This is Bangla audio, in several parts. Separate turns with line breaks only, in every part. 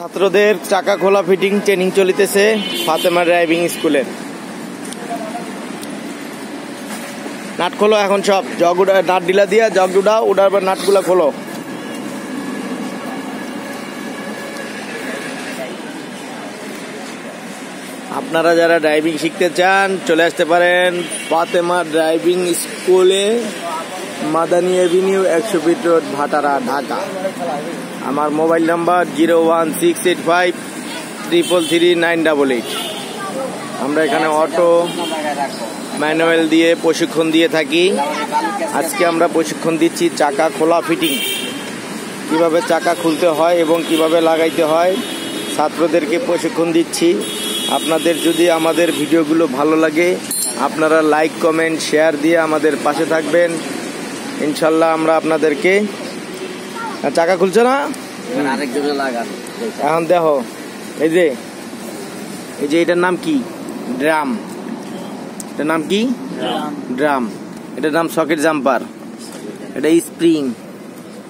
ছাত্রদের চাকা খোলা ফিটিং ট্রেনিং চলিতেছে ফাতেমা ড্রাইভিং স্কুলের। নাট খোলো এখন, সব জগ উড়া, নাট ঢিলা দিয়া জগ উঠাও, উঠার পর নাটগুলা খোলো। আপনারা যারা ড্রাইভিং শিখতে চান চলে আসতে পারেন ফাতেমা ড্রাইভিং স্কুলে, Madani avenue, 100 feet road, Bhatara, Dhaka. আমার মোবাইল নাম্বার 01685333988। আমরা এখানে অটো, ম্যানুয়াল দিয়ে প্রশিক্ষণ দিয়ে থাকি। আজকে আমরা প্রশিক্ষণ দিচ্ছি চাকা খোলা ফিটিং, কিভাবে চাকা খুলতে হয় এবং কিভাবে লাগাইতে হয় ছাত্রদেরকে প্রশিক্ষণ দিচ্ছি। আপনাদের যদি আমাদের ভিডিওগুলো ভালো লাগে আপনারা লাইক, কমেন্ট, শেয়ার দিয়ে আমাদের পাশে থাকবেন। ইনশাল্লাহ আমরা আপনাদেরকে। চাকা খুলছে না, এখন দেখো এই যে এটার নাম কি? ড্রাম। এটার নাম কি? ড্রাম। এটার নাম সকেট জাম্পার। এটা স্প্রিং,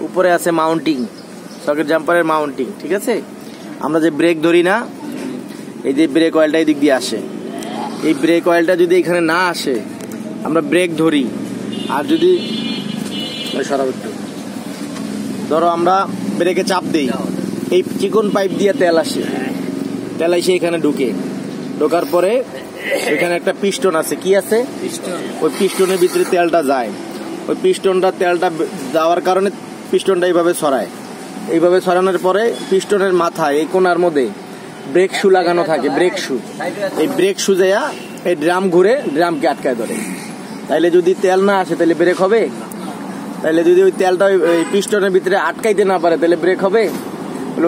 উপরে আছে মাউন্টিং, সকেট জাম্পারের মাউন্টিং। ঠিক আছে, আমরা যে ব্রেক ধরি না, এই যে ব্রেক অয়েলটা এই দিক দিয়ে আসে। এই ব্রেক অয়েলটা যদি এখানে না আসে আমরা ব্রেক ধরি, আর যদি ধরো আমরা ব্রেকে চাপ দিই, এই চিকন পাইপ দিয়ে তেল আসে, তেল এসে এখানে ঢোকার পরে এখানে একটা পিস্টন আছে। কি আছে? ওই পিস্টনের ভিতরে তেলটা যায়। ওই তেলটা যাওয়ার কারণে পিস্টনটা এইভাবে ছড়ায়। এইভাবে ছড়ানোর পরে পিস্টনের মাথায় এই কোনার মধ্যে ব্রেক শু লাগানো থাকে। ব্রেক শু, এই ব্রেক শু যাইয়া এই ড্রাম ঘুরে ড্রামকে আটকায় ধরে। তাইলে যদি তেল না আসে তাহলে ব্রেক হবে? তাহলে যদি ওই তেলটা ওই পিস্টনের ভিতরে আটকাইতে না পারে তাহলে ব্রেক হবে?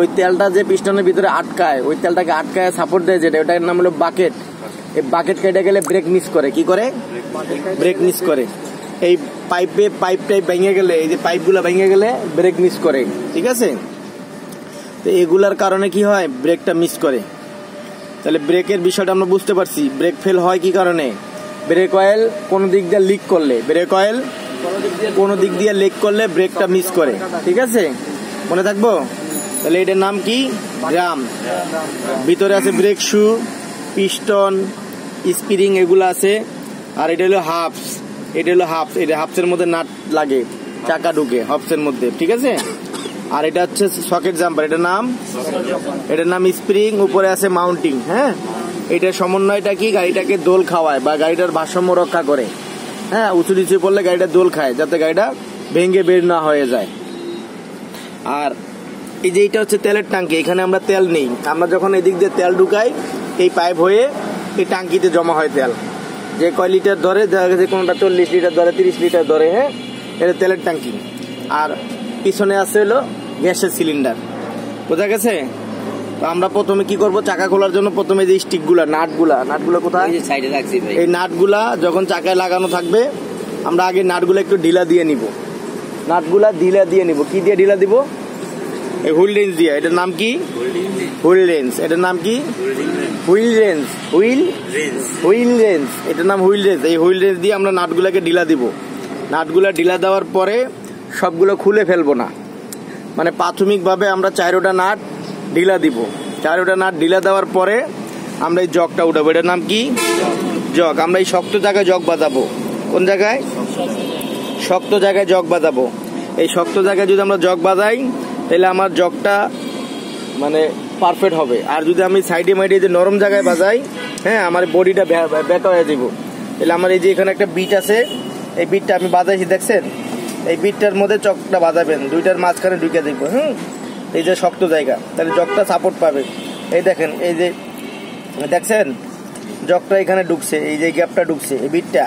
ওই তেলটা যে পিস্টনের ভিতরে আটকায়, ওই তেলটাকে আটকায় সাপোর্ট দেয় যেটা, ওটার নাম হলো বাকেট। এই বাকেট কেটে গেলে ব্রেক মিস করে। কি করে? ব্রেক মিস করে। এই পাইপ ভেঙে গেলে, এই যে পাইপগুলো ভেঙে গেলে ব্রেক মিস করে। ঠিক আছে, তো এগুলার কারণে কি হয়? ব্রেকটা মিস করে। তাহলে ব্রেকের বিষয়টা আমরা বুঝতে পারছি। ব্রেক ফেল হয় কি কারণে? ব্রেক অয়েল কোনো দিক দিয়ে লিক করলে, ব্রেকটা মিস করে। ঠিক আছে, মনে থাকবো? তাহলে এটার নাম কি? ড্রাম। ভিতরে আছে ব্রেক শু, পিস্টন, স্প্রিং, এগুলো আছে। আর এটা হলো হাফস। এটা হাফসের মধ্যে নাট লাগে, চাকা ঢুকে হাফসের মধ্যে। ঠিক আছে, আর এটা হচ্ছে সকেট জাম্পার। এটার নাম স্প্রিং, উপরে আছে মাউন্টিং। হ্যাঁ, এটার সমন্বয়টা কি? গাড়িটাকে দোল খাওয়ায় বা গাড়িটার ভারসাম্য রক্ষা করে। হ্যাঁ, উঁচু নিচু পড়লে গাড়িটা দোল খায়, যাতে গাড়িটা ভেঙে বের না হয়ে যায়। আর এই যে এটা হচ্ছে তেলের টাঙ্কি। এখানে আমরা তেল নেই, আমরা যখন এদিক দিয়ে তেল ঢুকাই এই পাইপ হয়ে এই টাঙ্কিতে জমা হয় তেল। যে কয় লিটার ধরে, দেখা গেছে কোনটা 40 লিটার ধরে, 30 লিটার ধরে। হ্যাঁ, এটা তেলের টাঙ্কি। আর পিছনে আছে হলো গ্যাসের সিলিন্ডার। বোঝা গেছে? তো আমরা প্রথমে কি করব? চাকা খোলার জন্য প্রথমে যে স্টিকগুলা, নাটগুলা কোথায়? এই নাটগুলা যখন চাকায় লাগানো থাকবে আমরা আগে নাটগুলা একটু ঢিলা দিয়ে নিব। কি দিয়ে ঢিলা দিব? এই হুইল রেঞ্জ দিয়ে। এটার নাম কি? Wheel range. এটার নাম কি? Wheel range. এটার নাম হুইল রেঞ্জ। এই হুইল রেঞ্জ দিয়ে আমরা নাটগুলাকে ঢিলা দিব। নাটগুলা ঢিলা দেওয়ার পরে সবগুলো খুলে ফেলবো না, মানে প্রাথমিকভাবে আমরা 4টা নাট ঢিলা দিব। 4টা নাট ঢিলা দেওয়ার পরে আমরা এই জগটা উঠাবো। এটার নাম কি? জগ। আমরা এই শক্ত জায়গায় জগ বাঁধাবো। কোন জায়গায়? শক্ত জায়গায় জগ বাঁধাবো। এই শক্ত জায়গায় যদি আমরা জগ বাঁধাই তাহলে আমার জগটা মানে পারফেক্ট হবে। আর যদি আমি সাইডে মাইডে যে নরম জায়গায় বাজাই, হ্যাঁ, আমার বডিটা বেঁকা হয়ে যাব। তাহলে আমার এই যে এখানে একটা বিট আছে, এই বিটটা আমি বাজাইছি, দেখছেন? এই বিটটার মধ্যে চকটা বাজাবেন, দুইটার মাঝখানে ঢুকে দেখবো। এই যে শক্ত জায়গা, তাহলে জগটা সাপোর্ট পাবে। এই দেখেন, এই যে দেখছেন জগটা এখানে ঢুকছে, এই যে গ্যাপটা ঢুকছে, এই বিটটা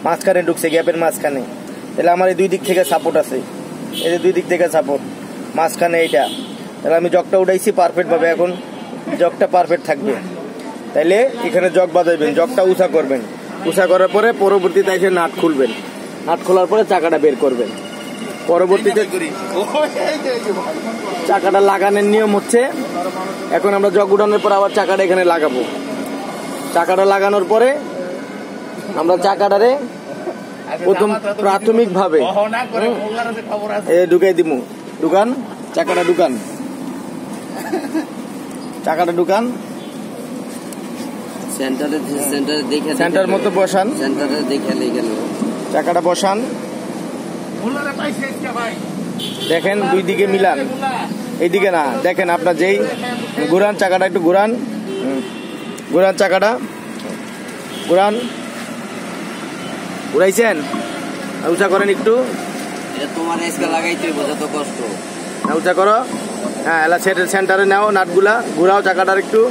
মাঝখানে ঢুকছে, গ্যাপের মাঝখানে। তাহলে আমার এই দুই দিক থেকে সাপোর্ট আছে, এই যে দুই দিক থেকে সাপোর্ট, মাঝখানে এইটা। তাহলে আমি জগটা উঠাইছি পারফেক্ট ভাবে। এখন জগটা পারফেক্ট থাকবে। তাইলে এখানে জগ বাজাইবেন, জগটা উঁচা করবেন। উঁচা করার পরে পরবর্তীতে এসে নাট খুলবেন। নাট খোলার পরে চাকাটা বের করবেন। পরবর্তীতে চাকাটা লাগানোর নিয়ম হচ্ছে, এখন আমরা জগ উঠানোর পর আবার চাকাটা এখানে লাগাবো। চাকাটা লাগানোর পরে আমরা চাকাটারে প্রথম প্রাথমিক ভাবে ঢুকাই দিব। চাকাটা ঢুকান। চাকাটা ঢুকান, সেন্টার মতো বসান, চাকাটা বসান, দেখেন দুই দিকে মিলান, এইদিকে না, দেখেন আপনার যেই ঘুরান চাকাটা, একটু ঘুরান, ঘুরান চাকাটা, ঘুরান, ঘুরাইছেন, উঁচা করেন একটু,
তোমার লাগাইতে বোঝা কষ্ট,
উঁচা করো, হ্যাঁ এলা সেন্টারে নাও, নাটগুলা ঘুরাও, চাকাটার একটু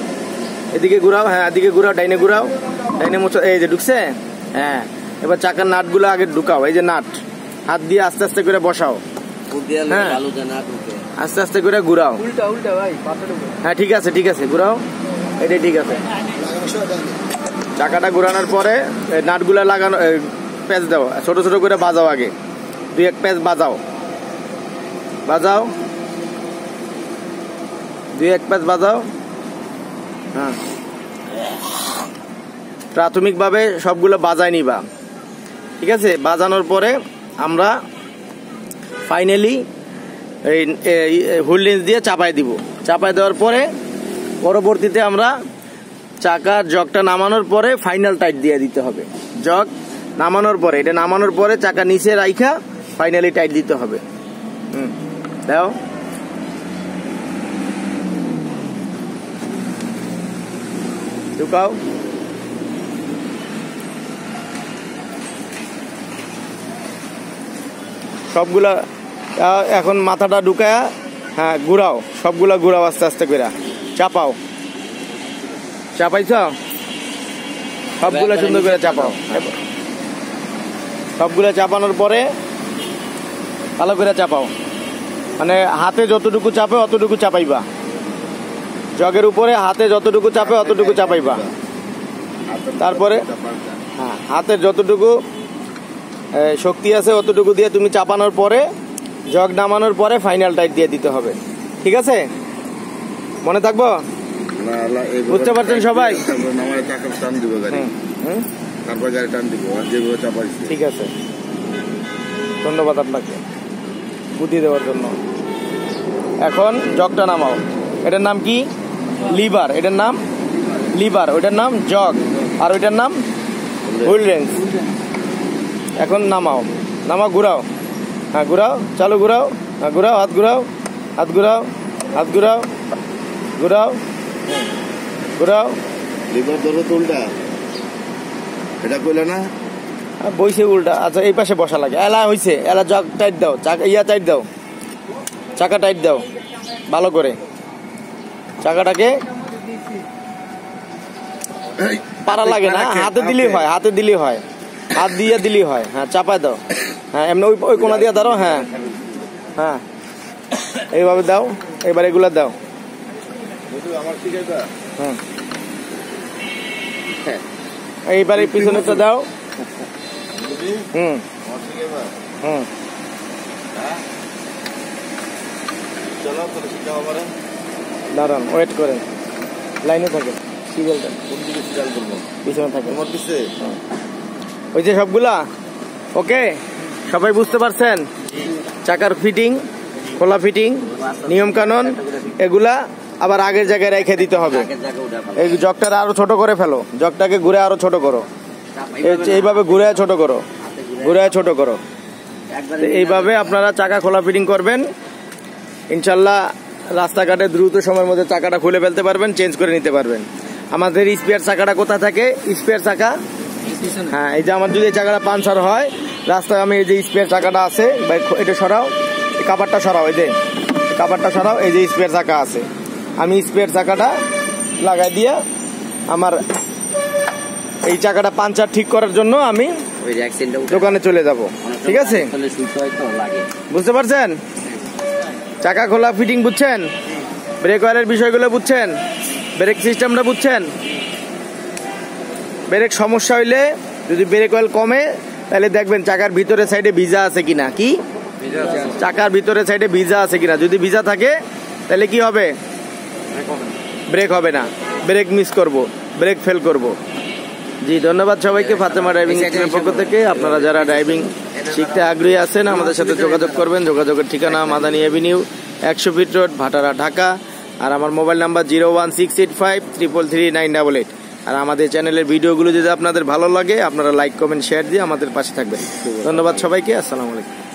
এদিকে ঘুরাও, হ্যাঁ এদিকে ঘুরাও, ডাইনে ঘুরাও, ডাইনে মোচা, এই যে ঢুকছে, হ্যাঁ এবার চাকার নাটগুলো আগে ঢুকাও, এই যে নাট হাত দিয়ে আস্তে আস্তে করে বসাও, হ্যাঁ আস্তে আস্তে করে ঘুরাও, হ্যাঁ ঠিক আছে ঠিক আছে, ঘুরাও, এটাই ঠিক আছে। চাকাটা ঘুরানোর পরে নাটগুলা লাগানো, প্যাচ দাও, ছোট ছোট করে বাজাও, আগে দুই এক প্যাচ বাজাও, বাজাও, দুই এক প্যাচ বাজাও, হ্যাঁ প্রাথমিকভাবে সবগুলো বাজায় নিবা, ঠিক আছে। বাজানোর পরে আমরা ফাইনালি এই হুইল রেঞ্জ দিয়ে চাপাই দিব, চাপাই দেওয়ার পরে পরবর্তীতে আমরা চাকার জগটা নামানোর পরে ফাইনাল টাইট দিয়ে দিতে হবে, জগ নামানোর পরে, এটা নামানোর পরে চাকা নিচে রাইখা ফাইনালি টাইট দিতে হবে। দাও, ঢুকাও, সবগুলা এখন মাথাটা ঢুকায়া, হ্যাঁ ঘুরাও, সবগুলা ঘুরাও, আস্তে আস্তে করে চাপাও, চাপাইছ, সবগুলা সুন্দর করে চাপাও, সবগুলা চাপানোর পরে ভালো করে চাপাও, মানে হাতে যতটুকু চাপে অতটুকু চাপাইবা, জগের উপরে হাতে যতটুকু চাপে অতটুকু চাপাইবা, তারপরে হ্যাঁ হাতের যতটুকু শক্তি আছে অতটুকু দিয়ে তুমি চাপানোর পরে জগ নামানোর পরে ফাইনাল টাইট দিয়ে দিতে হবে, ঠিক আছে, মনে থাকবো, বুঝতে পারছেন সবাই, ঠিক আছে, ধন্যবাদ আপনাকে বুদ্ধি দেওয়ার জন্য। এখন জগটা নামাও, এটার নাম কি, লিভার, এটার নাম লিভার, ওইটার নাম জগ, আর ওইটার নাম হুইল রেঞ্জ। এখন নামাও, নামাও, ঘুরাও, হ্যাঁ ঘুরাও, চালু ঘুরাও, হ্যাঁ ঘুরাও, হাত ঘুরাও, হাত ঘুরাও, হাত ঘুরাও, ঘুরাও, ঘুরাও,
লিভার ধরো তো উল্টা, এটা কইলে না
বইছে উল্টা, আচ্ছা এই পাশে বসা লাগে, এলা হইছে, এলা জগ টাইট দাও, চাকা ইয়া টাইট দাও, চাকা টাইট দাও ভালো করে, চাকাটাকে পারা লাগে না, হাতে দিলেই হয়, হাতে দিলেই হয়, হাত দিয়ে দিলেই হয়, হ্যাঁ চাপায় দাও, হ্যাঁ এমনি ওই কোনা দিয়ে ধরো, হ্যাঁ হ্যাঁ এইভাবে দাও, এবার এগুলা দাও, হ্যাঁ এইবারে পিছনেটা দাও, দাঁড়ান, ওয়েট করেন, লাইনে থাকেন, সিরিয়ালটা পিছনে থাকে, ওই যে সবগুলা ওকে, সবাই বুঝতে পারছেন, চাকার ফিটিং, খোলা ফিটিং, নিয়ম কানুন এগুলা আবার আগের জায়গায় রেখে দিতে হবে, এই জগটা আরো ছোট করে ফেলো, জগটাকে ঘুরে আরো ছোট করো, এইভাবে ঘুরে ছোট করো, ঘুরে ছোট করো, এইভাবে আপনারা চাকা খোলা ফিটিং করবেন, ইনশাল্লাহ রাস্তাঘাটে দ্রুত সময়ের মধ্যে চাকাটা খুলে ফেলতে পারবেন, চেঞ্জ করে নিতে পারবেন। আমাদের স্পেয়ার চাকাটা কোথায় থাকে, স্পেয়ার চাকা, হ্যাঁ এই যে আমার যদি চাকাটা পাঞ্চার হয় রাস্তায়, আমি এই যে স্পেয়ার চাকাটা আছে, এটা সরাও, এই কাভারটা সরাও, এই যে কাভারটা সরাও, এই যে স্পেয়ার চাকা আছে, আমি স্পেয়ার চাকাটা লাগাই দিয়ে আমার এই চাকাটা পাঞ্চার ঠিক করার জন্য আমি দোকানে চলে যাব, ঠিক আছে, বুঝতে পারছেন, চাকা খোলা ফিটিং বুঝছেন, ব্রেক অয়েলের বিষয়গুলো বুঝছেন, ব্রেক সিস্টেমটা বুঝছেন, ব্রেক সমস্যা হইলে যদি ব্রেক অয়েল কমে তাহলে দেখবেন চাকার ভিতরে সাইডে ভিজা আছে কিনা, কি চাকার ভিতরে সাইডে ভিজা আছে কিনা, যদি ভিজা থাকে তাহলে কি হবে, ব্রেক হবে না, ব্রেক মিস করব, ব্রেক ফেল করব। জি ধন্যবাদ সবাইকে, ফাতেমা ড্রাইভিং স্কুলের পক্ষ থেকে। আপনারা যারা ড্রাইভিং শিখতে আগ্রহী আছেন আমাদের সাথে যোগাযোগ করবেন, যোগাযোগের ঠিকানা Madani avenue 100 feet road, Bhatara, Dhaka আর আমার মোবাইল নাম্বার 01685333988। আর আমাদের চ্যানেলের ভিডিওগুলো যদি আপনাদের ভালো লাগে আপনারা লাইক কমেন্ট শেয়ার দিয়ে আমাদের পাশে থাকবেন। ধন্যবাদ সবাইকে। আসসালামু আলাইকুম।